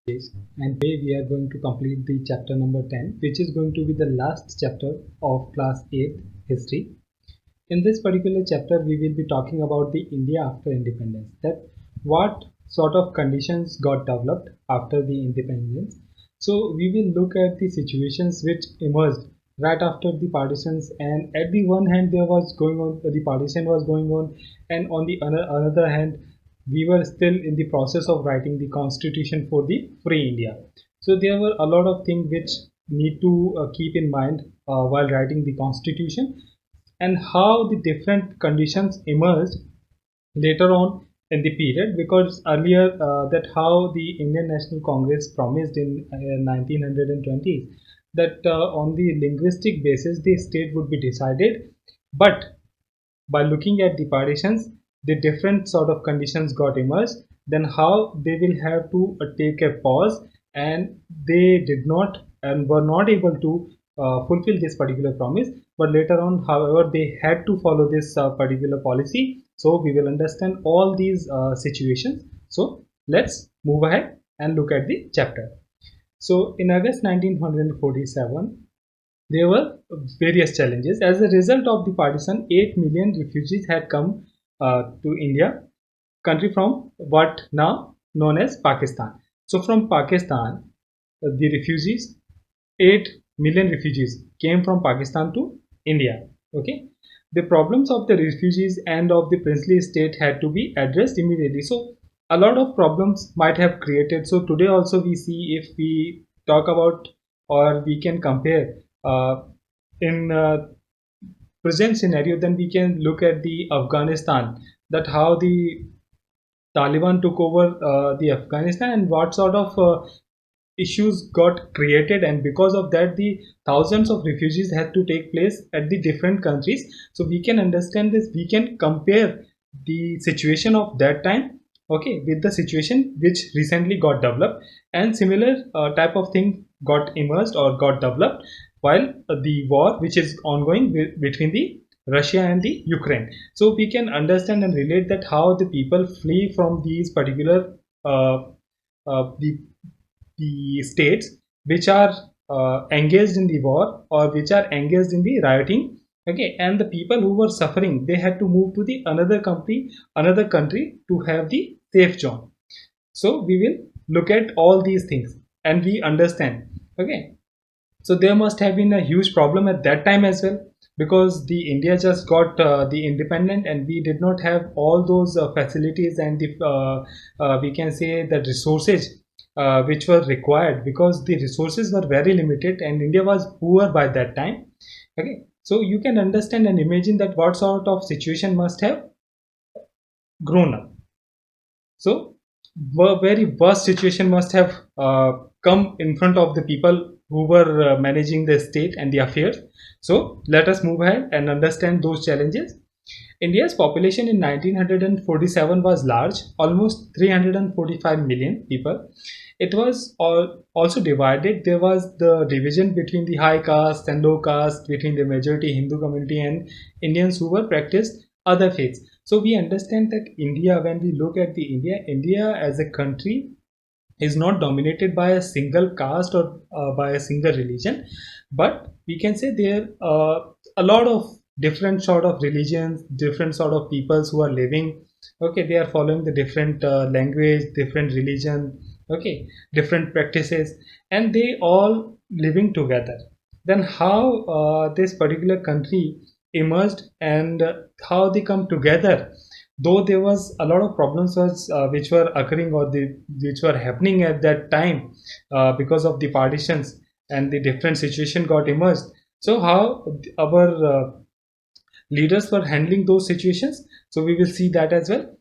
and today we are going to complete the chapter number 10, which is going to be the last chapter of class 8 history. In this particular chapter, we will be talking about the India after independence, that what sort of conditions got developed after the independence. So we will look at the situations which emerged right after the partitions, and at the one hand there was going on, the partition was going on, and on the another hand we were still in the process of writing the constitution for the free India. So there were a lot of things which need to keep in mind while writing the constitution, and how the different conditions emerged later on in the period, because earlier that how the Indian National Congress promised in 1920s that on the linguistic basis the state would be decided, but by looking at the partitions the different sort of conditions got emerged, then how they will have to take a pause, and they did not and were not able to fulfill this particular promise, but later on however they had to follow this particular policy. So we will understand all these situations. So let's move ahead and look at the chapter. So in August 1947 there were various challenges. As a result of the partition, 8 million refugees had come to India, country from what now known as Pakistan. So from Pakistan, the refugees, 8 million refugees came from Pakistan to India. Okay. The problems of the refugees and of the princely state had to be addressed immediately. So a lot of problems might have created. So today also we see, if we talk about or we can compare in present scenario, then we can look at the Afghanistan, that how the Taliban took over the Afghanistan and what sort of issues got created, and because of that the thousands of refugees had to take place at the different countries. So we can understand this, we can compare the situation of that time, okay, with the situation which recently got developed, and similar type of thing got emerged or got developed while the war which is ongoing between the Russia and the Ukraine. So we can understand and relate that how the people flee from these particular uh, the states which are engaged in the war or which are engaged in the rioting. Okay, and the people who were suffering, they had to move to the another country to have the safe zone. So we will look at all these things and we understand. Okay, so there must have been a huge problem at that time as well, because the India just got the independent, and we did not have all those facilities and the we can say the resources which were required, because the resources were very limited and India was poor by that time. Okay, so you can understand and imagine that what sort of situation must have grown up. So a very worst situation must have come in front of the people who were managing the state and the affairs. So let us move ahead and understand those challenges. India's population in 1947 was large, almost 345 million people. It was also divided. There was the division between the high caste and low caste, between the majority Hindu community and Indians who were practiced other faiths. So we understand that India, when we look at the India as a country is not dominated by a single caste or by a single religion, but we can say there are a lot of different sort of religions, different sort of peoples who are living. Okay, they are following the different language, different religion, okay, different practices, and they all living together. Then how this particular country emerged, and how they come together, though there was a lot of problems which were occurring or which were happening at that time because of the partitions, and the different situation got emerged. So how our leaders were handling those situations, so we will see that as well.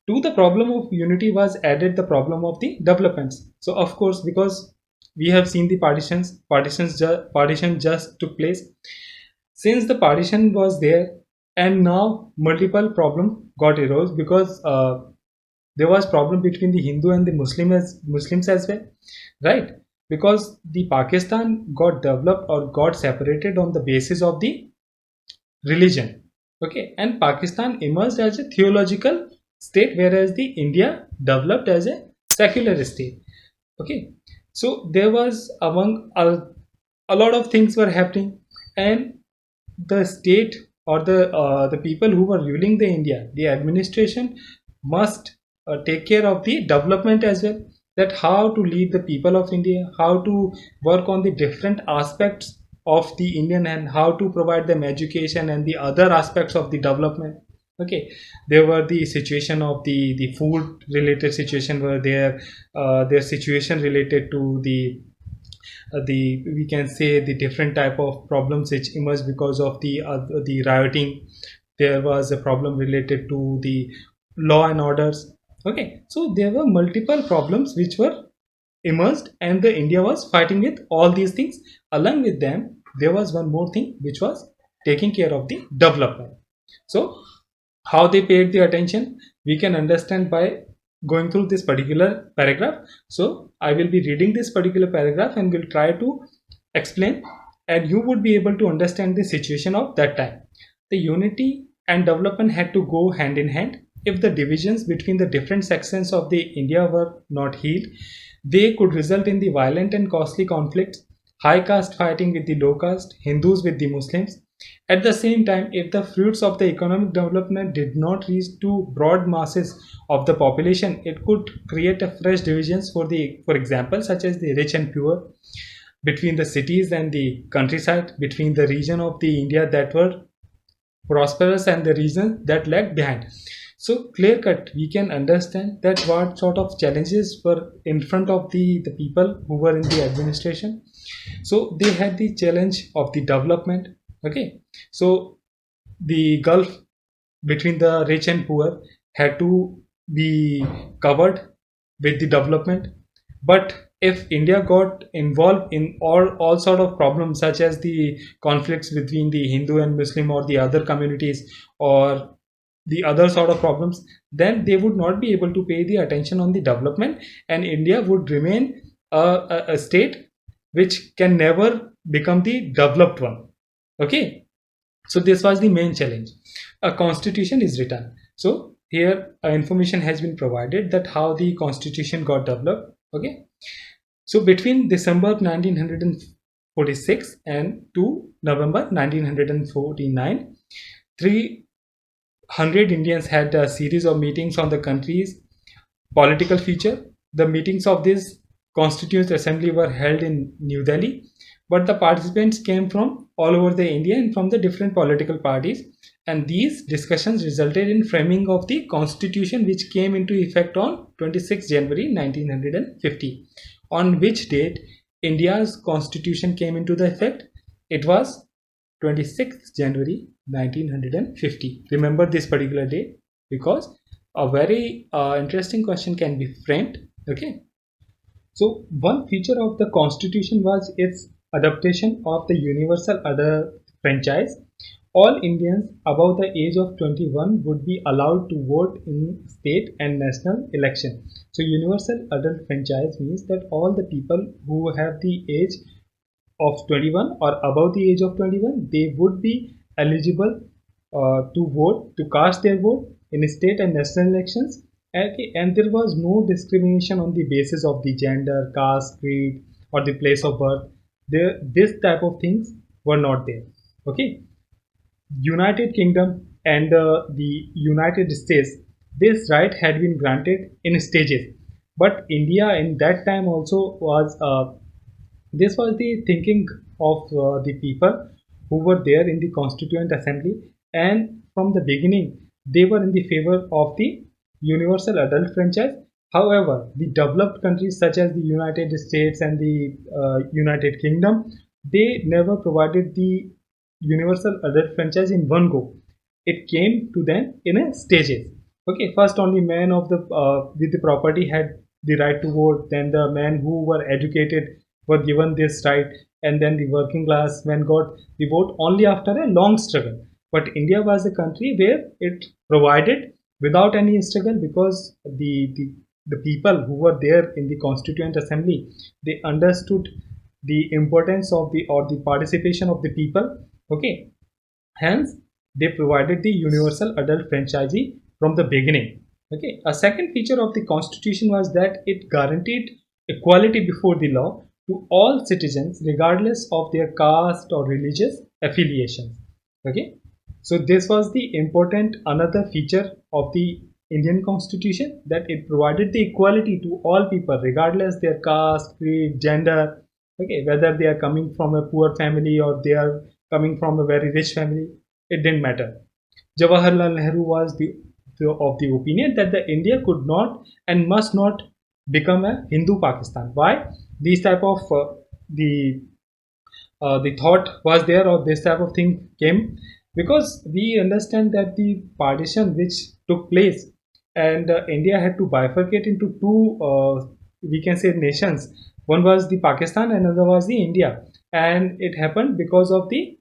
To the problem of unity was added the problem of the developments. So of course, because we have seen the partition just took place, since the partition was there, and now multiple problem got arose, because there was problem between the Hindu and the Muslims as well, right? Because the Pakistan got developed or got separated on the basis of the religion. Okay, and Pakistan emerged as a theological state, whereas the India developed as a secular state. Okay, so there was among a lot of things were happening, and the state or the people who were ruling the India, the administration must take care of the development as well. That how to lead the people of India, how to work on the different aspects of the Indian, and how to provide them education and the other aspects of the development. Okay, there were the situation of the food related situation were there, their situation related to the we can say the different type of problems which emerged because of the rioting. There was a problem related to the law and orders. Okay, so there were multiple problems which were emerged, and the India was fighting with all these things. Along with them, there was one more thing which was taking care of the development. So how they paid the attention, we can understand by going through this particular paragraph. So I will be reading this particular paragraph and will try to explain, and you would be able to understand the situation of that time. The unity and development had to go hand in hand. If the divisions between the different sections of the India were not healed, they could result in the violent and costly conflicts, high caste fighting with the low caste, Hindus with the Muslims. At the same time, if the fruits of the economic development did not reach to broad masses of the population, it could create a fresh divisions for example, such as the rich and poor, between the cities and the countryside, between the region of the India that were prosperous and the region that lagged behind. So clear cut, we can understand that what sort of challenges were in front of the people who were in the administration. So they had the challenge of the development. Okay, so the gulf between the rich and poor had to be covered with the development. But if India got involved in all sort of problems such as the conflicts between the Hindu and Muslim or the other communities, or the other sort of problems, then they would not be able to pay the attention on the development, and India would remain a state which can never become the developed one. Okay, so this was the main challenge. A constitution is written. So here information has been provided that how the constitution got developed. Okay, so between December 1946 and to November 1949, 300 Indians had a series of meetings on the country's political future. The meetings of this Constituent Assembly were held in New Delhi, but the participants came from all over the India and from the different political parties. And these discussions resulted in framing of the constitution, which came into effect on 26 January 1950. On which date India's constitution came into the effect? It was 26th January 1950. Remember this particular day, because a very interesting question can be framed. Okay, so one feature of the constitution was its adaptation of the universal adult franchise. All Indians above the age of 21 would be allowed to vote in state and national election. So universal adult franchise means that all the people who have the age of 21 or above the age of 21, they would be eligible to vote, to cast their vote in state and national elections. Okay, and there was no discrimination on the basis of the gender, caste, creed, or the place of birth. There, this type of things were not there. Okay, United Kingdom and the United States, this right had been granted in stages, but India in that time also was this was the thinking of the people who were there in the Constituent Assembly, and from the beginning, they were in the favor of the universal adult franchise. However, the developed countries such as the United States and the United Kingdom, they never provided the universal adult franchise in one go. It came to them in a stages. Okay, first only men of the with the property had the right to vote. Then the men who were educated were given this right, and then the working class men got the vote only after a long struggle. But India was a country where it provided without any struggle, because the people who were there in the Constituent Assembly, they understood the importance of the participation of the people. Okay, hence they provided the universal adult franchisee from the beginning. Okay, a second feature of the constitution was that it guaranteed equality before the law to all citizens regardless of their caste or religious affiliations. Okay, so this was the important another feature of the Indian Constitution, that it provided the equality to all people regardless their caste, creed, gender. Okay, whether they are coming from a poor family or they are coming from a very rich family, it didn't matter. Jawaharlal Nehru was of the opinion that the India could not and must not become a Hindu Pakistan. Why? These type of the thought was there, or this type of thing came because we understand that the partition which took place, and India had to bifurcate into two, we can say, nations. One was the Pakistan, another was the India, and it happened because of the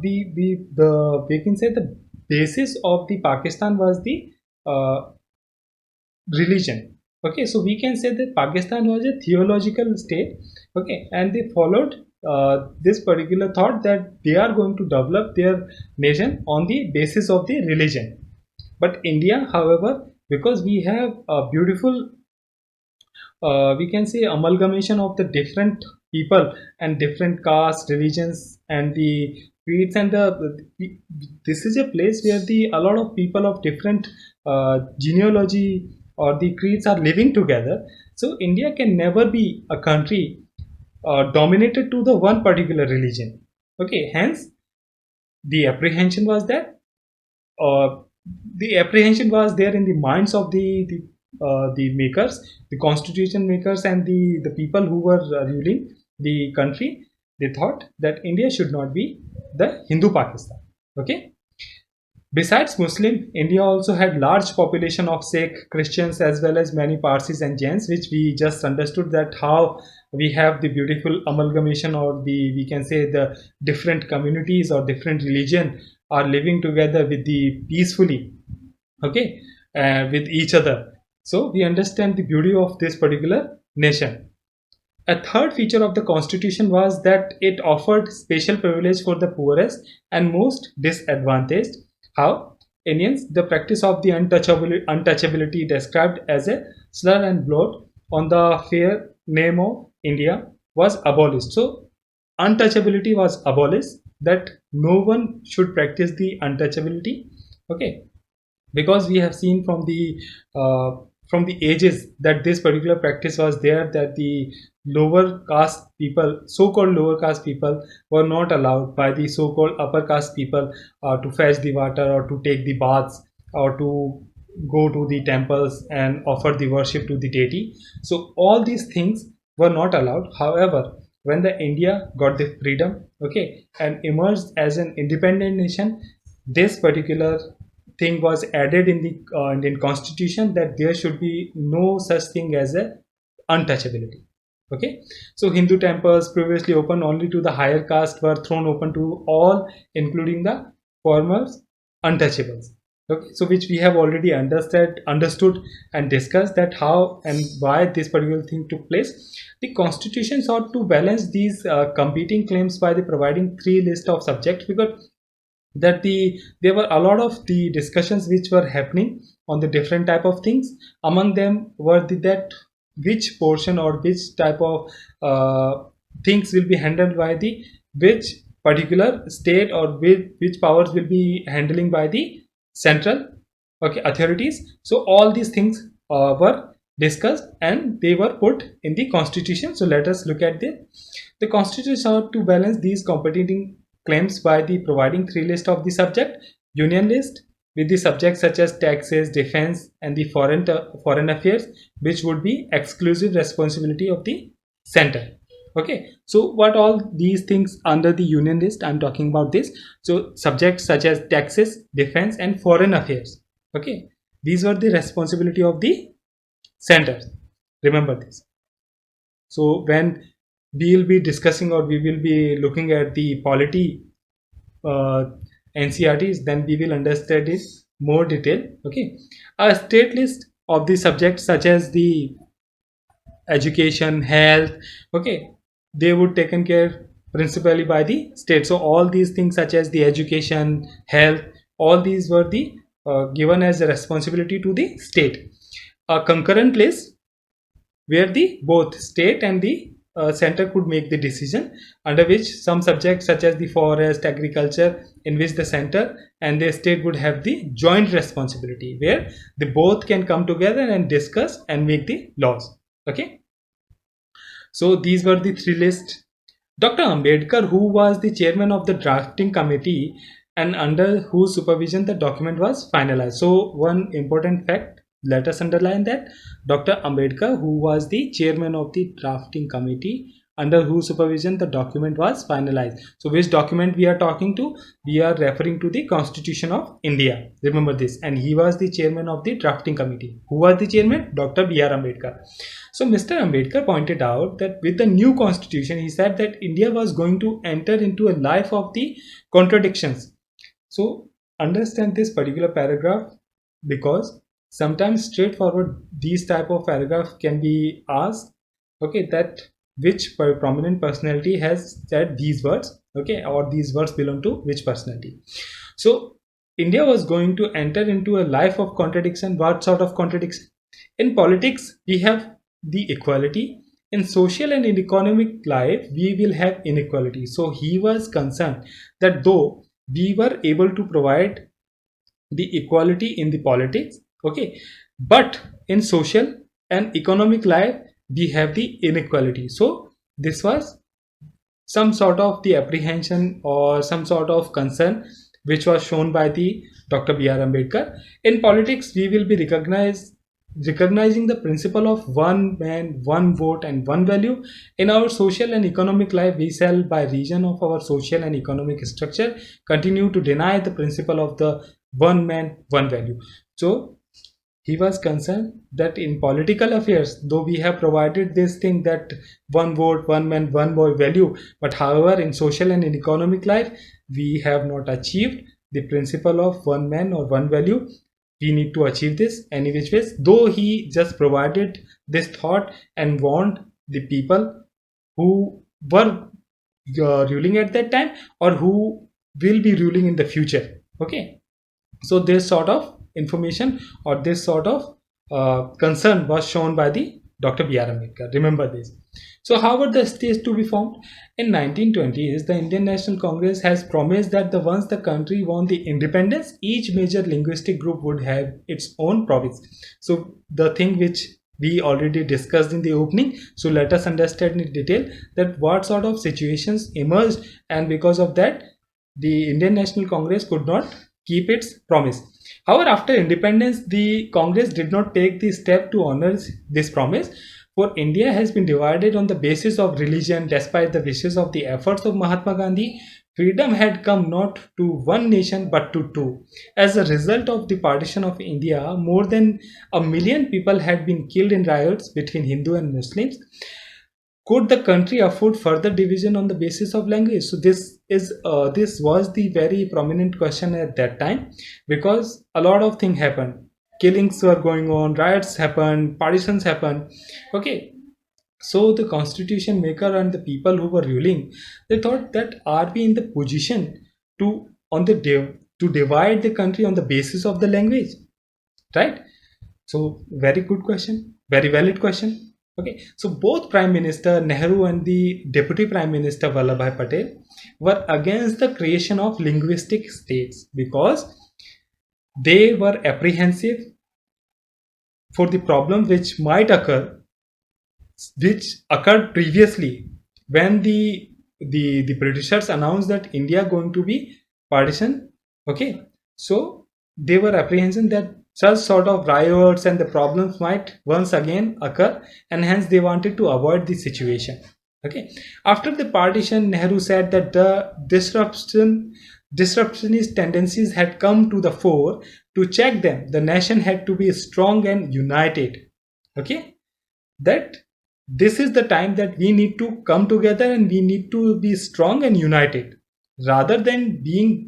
we can say the basis of the Pakistan was the uh, religion. Okay, so we can say that Pakistan was a theological state. Okay, and they followed this particular thought that they are going to develop their nation on the basis of the religion. But India, however, because we have a beautiful, we can say, amalgamation of the different people and different castes, religions, and the creeds, and this is a place where the a lot of people of different genealogy or the creeds are living together. So India can never be a country dominated to the one particular religion. Okay, hence the apprehension was that uh, the apprehension was there in the minds of the makers, the constitution makers, and the people who were ruling the country. They thought that India should not be the Hindu Pakistan. Okay. Besides Muslim, India also had large population of Sikh, Christians, as well as many Parsis and Jains, which we just understood that how we have the beautiful amalgamation, or the we can say the different communities or different religion are living together with the peacefully. Okay, with each other. So we understand the beauty of this particular nation. A third feature of the constitution was that it offered special privilege for the poorest and most disadvantaged. How? Indians, the practice of the untouchability described as a slur and blot on the fair name of India was abolished. So, untouchability was abolished, that no one should practice the untouchability. Okay, because we have seen from the ages that this particular practice was there, that the lower caste people, so-called lower caste people, were not allowed by the so-called upper caste people to fetch the water or to take the baths or to go to the temples and offer the worship to the deity. So all these things were not allowed. However, when the India got the freedom, okay, and emerged as an independent nation, this particular thing was added in the Indian constitution, that there should be no such thing as a untouchability. Okay, so Hindu temples previously open only to the higher caste were thrown open to all, including the former untouchables. Okay, so which we have already understood and discussed that how and why this particular thing took place. The constitution sought to balance these competing claims by the providing three list of subjects, because that there were a lot of the discussions which were happening on the different type of things. Among them were that which portion or which type of things will be handled by the which particular state, or which powers will be handling by the central, okay, authorities. So all these things were discussed and they were put in the constitution. So let us look at the constitution sought to balance these competing claims by the providing three lists of the subject: union list with the subjects such as taxes, defense, and the foreign affairs, which would be exclusive responsibility of the center. Okay, so what all these things under the union list, I'm talking about this. So subjects such as taxes, defense, and foreign affairs. Okay, these were the responsibility of the center. Remember this. So when we will be discussing, or we will be looking at the polity uh, NCERTs, then we will understand it more detail. Okay, a state list of the subjects such as the education, health, okay, they would taken care principally by the state. So all these things such as the education, health, all these were the given as a responsibility to the state. A concurrent list where the both state and the center could make the decision, under which some subjects such as the forest, agriculture, in which the center and the state would have the joint responsibility, where they both can come together and discuss and make the laws. Okay, so these were the three lists. Dr. Ambedkar, who was the chairman of the drafting committee and under whose supervision the document was finalized. So, one important fact, let us underline that Dr. Ambedkar, who was the chairman of the drafting committee under whose supervision the document was finalized. So, which document we are talking to? We are referring to the Constitution of India. Remember this. And he was the chairman of the drafting committee. Who was the chairman? Dr. B.R. Ambedkar. So Mr. Ambedkar pointed out that with the new constitution, he said that India was going to enter into a life of the contradictions. So understand this particular paragraph, because sometimes straightforward these type of paragraph can be asked, okay, that which prominent personality has said these words, okay, or these words belong to which personality. So India was going to enter into a life of contradiction. What sort of contradiction? In politics, we have the equality. In social and in economic life, we will have inequality. So he was concerned that though we were able to provide the equality in the politics, okay, but in social and economic life we have the inequality. So this was some sort of the apprehension or some sort of concern which was shown by the Dr. B.R. Ambedkar. In politics, we will be recognizing the principle of one man, one vote, and one value. In our social and economic life, we shall, by reason of our social and economic structure, continue to deny the principle of the one man, one value. So he was concerned that in political affairs, though we have provided this thing that one vote, one man, one boy value, but however in social and in economic life, we have not achieved the principle of one man or one value. We need to achieve this any which ways. Though he just provided this thought and warned the people who were ruling at that time or who will be ruling in the future. Okay, so this sort of information or this sort of concern was shown by the Dr. B.R. Ambedkar. Remember this. So how were the states to be formed? In 1920s, the Indian National Congress has promised that once the country won the independence, each major linguistic group would have its own province. So the thing which we already discussed in the opening. So let us understand in detail that what sort of situations emerged, and because of that, the Indian National Congress could not keep its promise. However, after independence, the Congress did not take the step to honor this promise. For India has been divided on the basis of religion. Despite the wishes of the efforts of Mahatma Gandhi, freedom had come not to one nation but to two. As a result of the partition of India, more than 1 million people had been killed in riots between Hindu and Muslims. Could the country afford further division on the basis of language? So this was the very prominent question at that time, because a lot of things happened. Killings were going on, riots happened, partitions happened. Okay, so the constitution maker and the people who were ruling, they thought that are we in the position to to divide the country on the basis of the language, right? So very good question, very valid question. Okay, so both Prime Minister Nehru and the Deputy Prime Minister Vallabhbhai Patel were against the creation of linguistic states because they were apprehensive for the problem which might occur, which occurred previously when the Britishers announced that India going to be partitioned. Okay, so they were apprehensive that such sort of riots and the problems might once again occur, and hence they wanted to avoid the situation. Okay, after the partition, Nehru said that the disruptionist tendencies had come to the fore. To check them, the nation had to be strong and united. Okay, that this is the time that we need to come together and we need to be strong and united, rather than being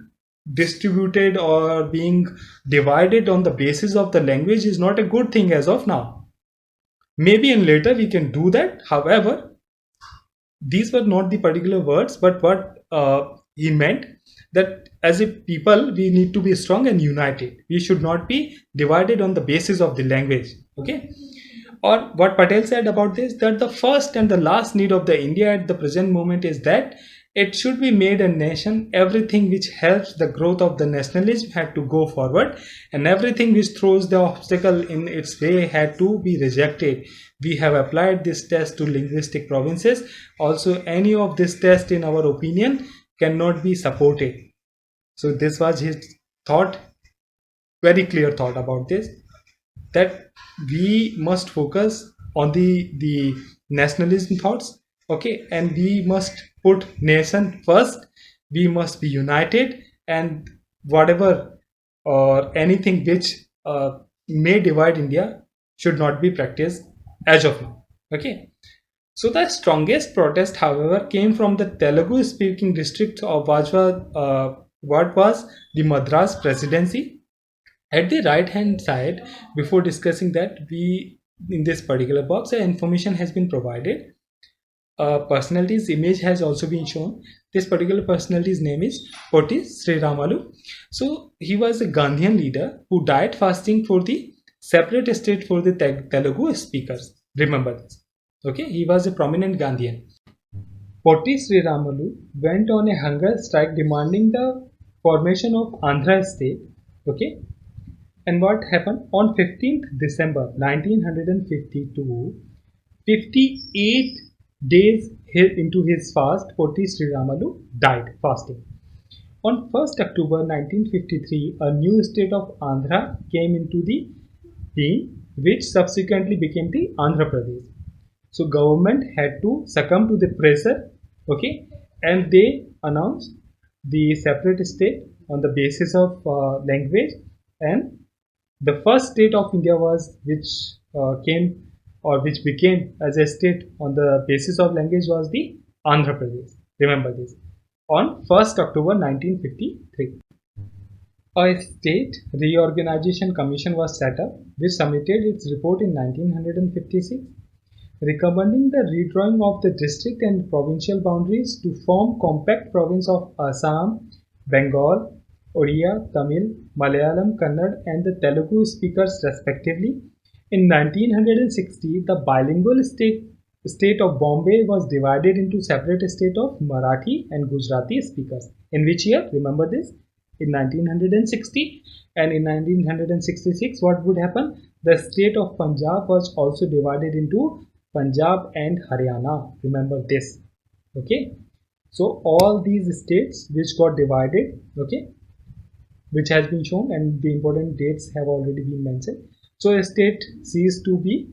distributed or being divided on the basis of the language is not a good thing as of now. Maybe in later we can do that. However, these were not the particular words, but what he meant, that as a people we need to be strong and united. We should not be divided on the basis of the language. Okay, Or what Patel said about this, that the first and the last need of the India at the present moment is that it should be made a nation. Everything which helps the growth of the nationalism had to go forward, and everything which throws the obstacle in its way had to be rejected. We have applied this test to linguistic provinces. Also, any of this test, in our opinion, cannot be supported. So this was his thought, very clear thought about this, that we must focus on the nationalism thoughts, okay, and we must put nation first. We must be united, and whatever or anything which may divide India should not be practiced as of now, okay. So the strongest protest, however, came from the Telugu speaking district of what was the Madras presidency. At the right hand side, before discussing that, we in this particular box the information has been provided. Personality's image has also been shown. This particular personality's name is Poti Sri Ramalu. So he was a Gandhian leader who died fasting for the separate state for the Telugu speakers. Remember this, okay. He was a prominent Gandhian. Poti Sri Ramalu went on a hunger strike demanding the formation of Andhra state, okay. And what happened on 15th December 1952, 58 days into his fast, Poti Sri Ramalu died fasting. On 1st October 1953, a new state of Andhra came into the being, which subsequently became the Andhra Pradesh. So government had to succumb to the pressure, okay, and they announced the separate state on the basis of language. And the first state of India was which came or which became as a state on the basis of language was the Andhra Pradesh. Remember this. On 1st October 1953, a state reorganization commission was set up, which submitted its report in 1956, recommending the redrawing of the district and provincial boundaries to form compact province of Assam, Bengal, Odia, Tamil, Malayalam, Kannada and the Telugu speakers respectively. In 1960, the bilingual state of Bombay was divided into separate state of Marathi and Gujarati speakers. In which year? Remember this? In 1960. And in 1966, what would happen? The state of Punjab was also divided into Punjab and Haryana. Remember this, okay. So all these states which got divided, okay, which has been shown, and the important dates have already been mentioned. So a state ceased to be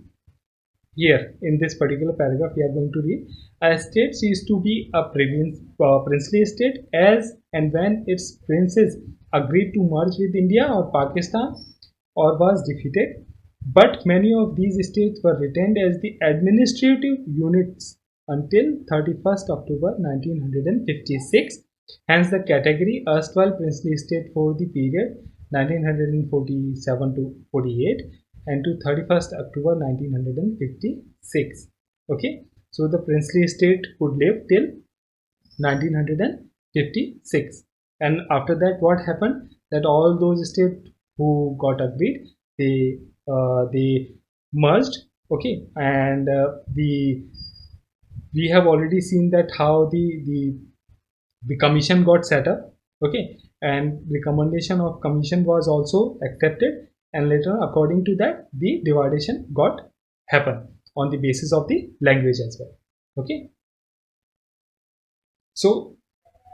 here. In this particular paragraph we are going to read, a state ceased to be a princely state as and when its princes agreed to merge with India or Pakistan or was defeated, but many of these states were retained as the administrative units until 31st October 1956. Hence the category erstwhile princely state for the period 1947 to 48 and to 31st October 1956. Okay, so the princely state could live till 1956, and after that what happened, that all those states who got agreed, they merged, okay. And we have already seen that how the commission got set up, okay, and recommendation of commission was also accepted, and later according to that the dividation got happened on the basis of the language as well, okay. So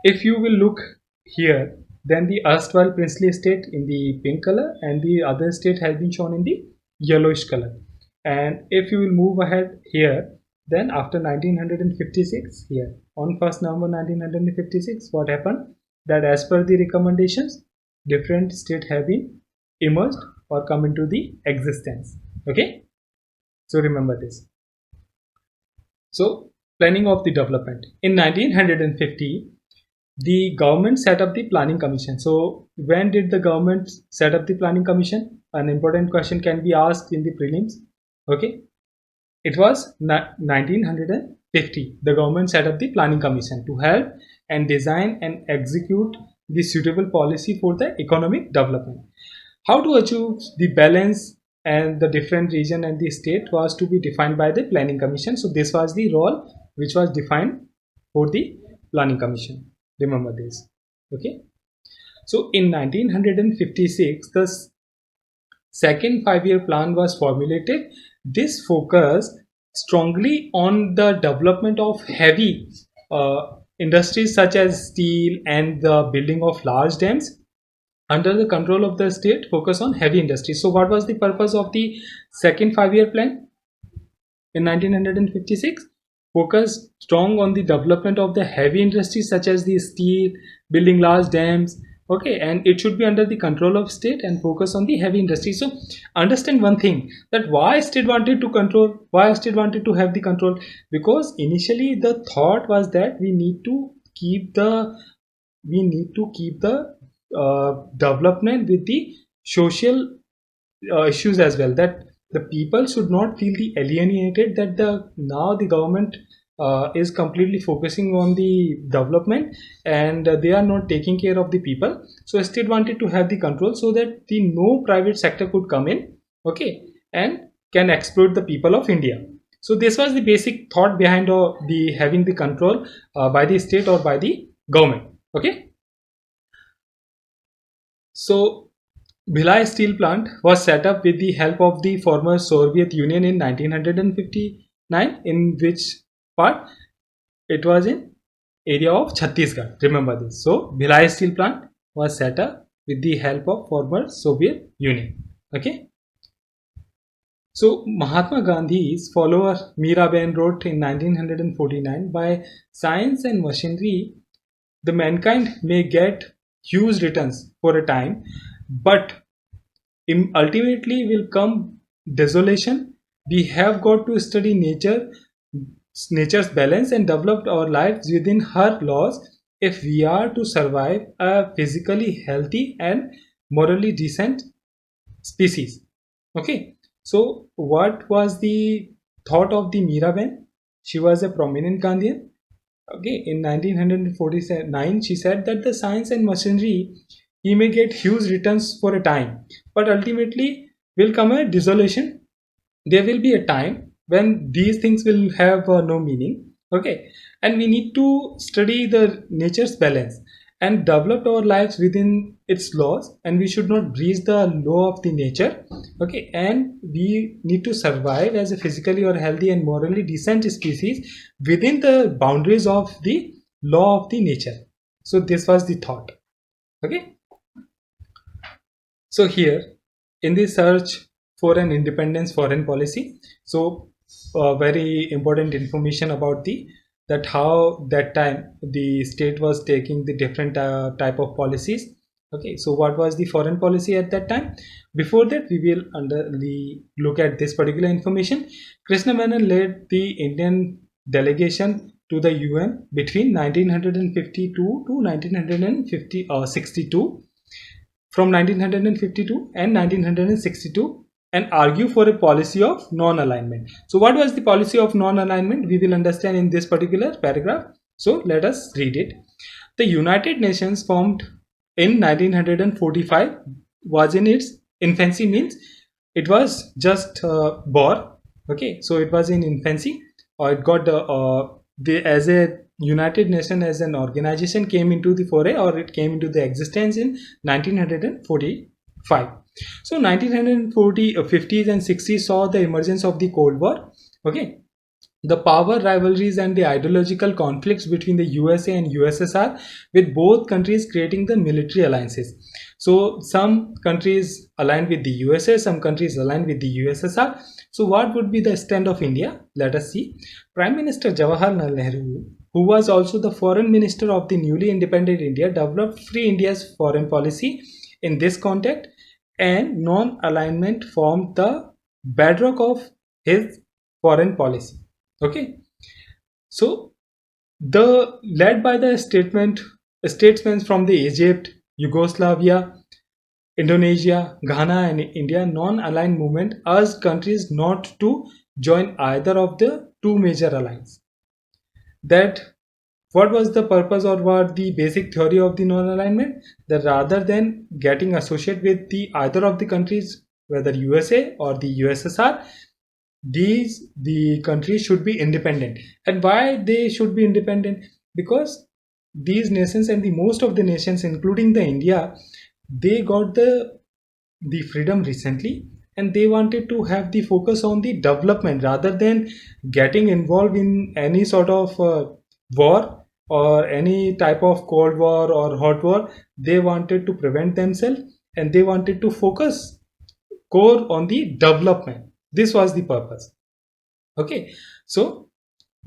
if you will look here, then the erstwhile princely state in the pink color and the other state has been shown in the yellowish color. And if you will move ahead here, then after 1956, here on 1st November 1956, what happened, that as per the recommendations, different states have been emerged or come into the existence, okay. So remember this. So planning of the development. In 1950, the government set up the planning commission. So when did the government set up the planning commission? An important question can be asked in the prelims, okay. It was 1950. The government set up the planning commission to help and design and execute the suitable policy for the economic development. How to achieve the balance and the different region and the state was to be defined by the planning commission. So this was the role which was defined for the planning commission. Remember this. Okay. So in 1956, the second five-year plan was formulated. This focused strongly on the development of heavy industries such as steel and the building of large dams under the control of the state. Focus on heavy industries. So what was the purpose of the second five-year plan in 1956? Focus strong on the development of the heavy industries such as the steel, building large dams. Okay, and it should be under the control of state and focus on the heavy industry. So understand one thing, that why state wanted to control, why state wanted to have the control, because initially the thought was that we need to keep the development with the social issues as well, that the people should not feel the alienated, that now the government is completely focusing on the development and they are not taking care of the people. So state wanted to have the control so that the no private sector could come in, okay, and can exploit the people of India. So this was the basic thought behind the having the control by the state or by the government. Okay. So Bhilai steel plant was set up with the help of the former Soviet Union in 1959, in which part? It was in area of Chhattisgarh. Remember this. So Bhilai steel plant was set up with the help of former Soviet Union. Okay. So Mahatma Gandhi's follower Miraben wrote in 1949, by science and machinery, the mankind may get huge returns for a time, but ultimately will come desolation. We have got to study nature's balance and develop our lives within her laws if we are to survive a physically healthy and morally decent species. Okay, so what was the thought of the Miraben? She was a prominent Gandhian. Okay, in 1949, she said that the science and machinery, he may get huge returns for a time, but ultimately will come a desolation. There will be a time when these things will have no meaning. Okay, and we need to study the nature's balance and develop our lives within its laws, and we should not breach the law of the nature. Okay, and we need to survive as a physically or healthy and morally decent species within the boundaries of the law of the nature. So this was the thought. Okay, so here in the search for an independence foreign policy, so very important information about the that how that time the state was taking the different type of policies. Okay, so what was the foreign policy at that time? Before that, we will look at this particular information. Krishna Menon led the Indian delegation to the UN between 1952 to 1962, from 1952 and 1962, and argue for a policy of non-alignment. So what was the policy of non-alignment? We will understand in this particular paragraph. So let us read it. The United Nations, formed in 1945, was in its infancy, means it was just born. Okay, so it was in infancy, or it got as a United Nations as an organization came into the foray, or it came into the existence in 1945. So 1950s and 60s saw the emergence of the Cold War. Okay, the power rivalries and the ideological conflicts between the USA and USSR, with both countries creating the military alliances. So some countries aligned with the USA, some countries aligned with the USSR. So what would be the stand of India? Let us see. Prime Minister Jawaharlal Nehru, who was also the foreign minister of the newly independent India, developed Free India's foreign policy. In this context, and non-alignment formed the bedrock of his foreign policy. Okay, so the led by the statesmen from the Egypt, Yugoslavia, Indonesia, Ghana, and India, non-aligned movement urged countries not to join either of the two major alliances. That what was the purpose, or what the basic theory of the non-alignment? That rather than getting associated with the either of the countries whether USA or the USSR, the countries should be independent. And why they should be independent? Because these nations and the most of the nations, including the India, they got the freedom recently, and they wanted to have the focus on the development rather than getting involved in any sort of war or any type of cold war or hot war. They wanted to prevent themselves, and they wanted to focus core on the development. This was the purpose. Okay, so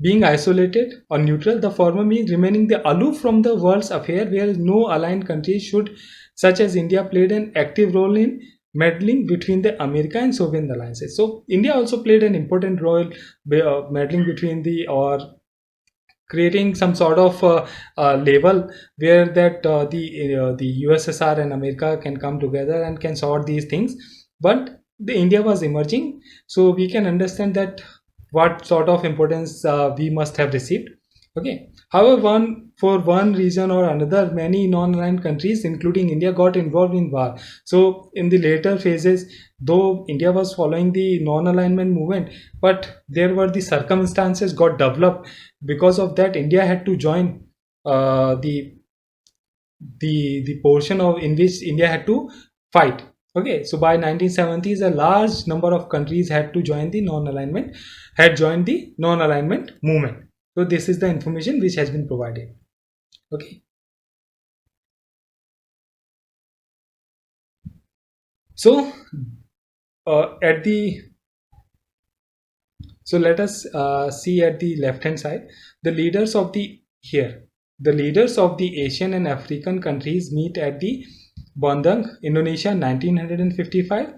being isolated or neutral, the former means remaining the aloof from the world's affair, where no aligned country should, such as India, played an active role in meddling between the America and Soviet alliances. So India also played an important role meddling between the, or creating some sort of label where that the USSR and America can come together and can sort these things. But the India was emerging, so we can understand that what sort of importance we must have received. Okay. However, for one reason or another, many non-aligned countries, including India, got involved in war. So in the later phases, though India was following the non-alignment movement, but there were the circumstances got developed. Because of that, India had to join the portion of in which India had to fight. Okay, so by 1970s, a large number of countries had to join the non-alignment, had joined the non-alignment movement. So this is the information which has been provided. Okay. So at the so let us see at the left hand side the leaders of the here. The leaders of the Asian and African countries meet at the Bandung, Indonesia, 1955.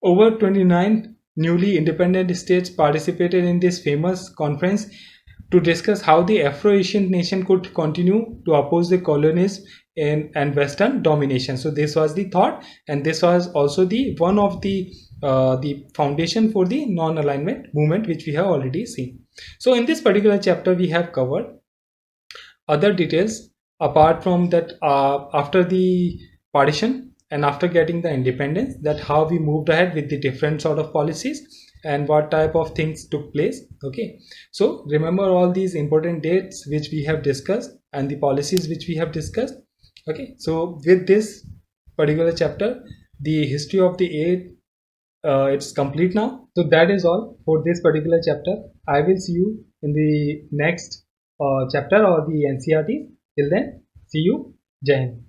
Over 29 newly independent states participated in this famous conference to discuss how the Afro-Asian nation could continue to oppose the colonialism and Western domination. So this was the thought, and this was also the one of the foundation for the non-alignment movement, which we have already seen. So in this particular chapter, we have covered other details apart from that after the partition and after getting the independence, that how we moved ahead with the different sort of policies and what type of things took place. Okay, so remember all these important dates which we have discussed and the policies which we have discussed. Okay, so with this particular chapter, the history of the eight, it's complete now. So that is all for this particular chapter. I will see you in the next chapter or the NCERT. Till then, see you. Jai Hind.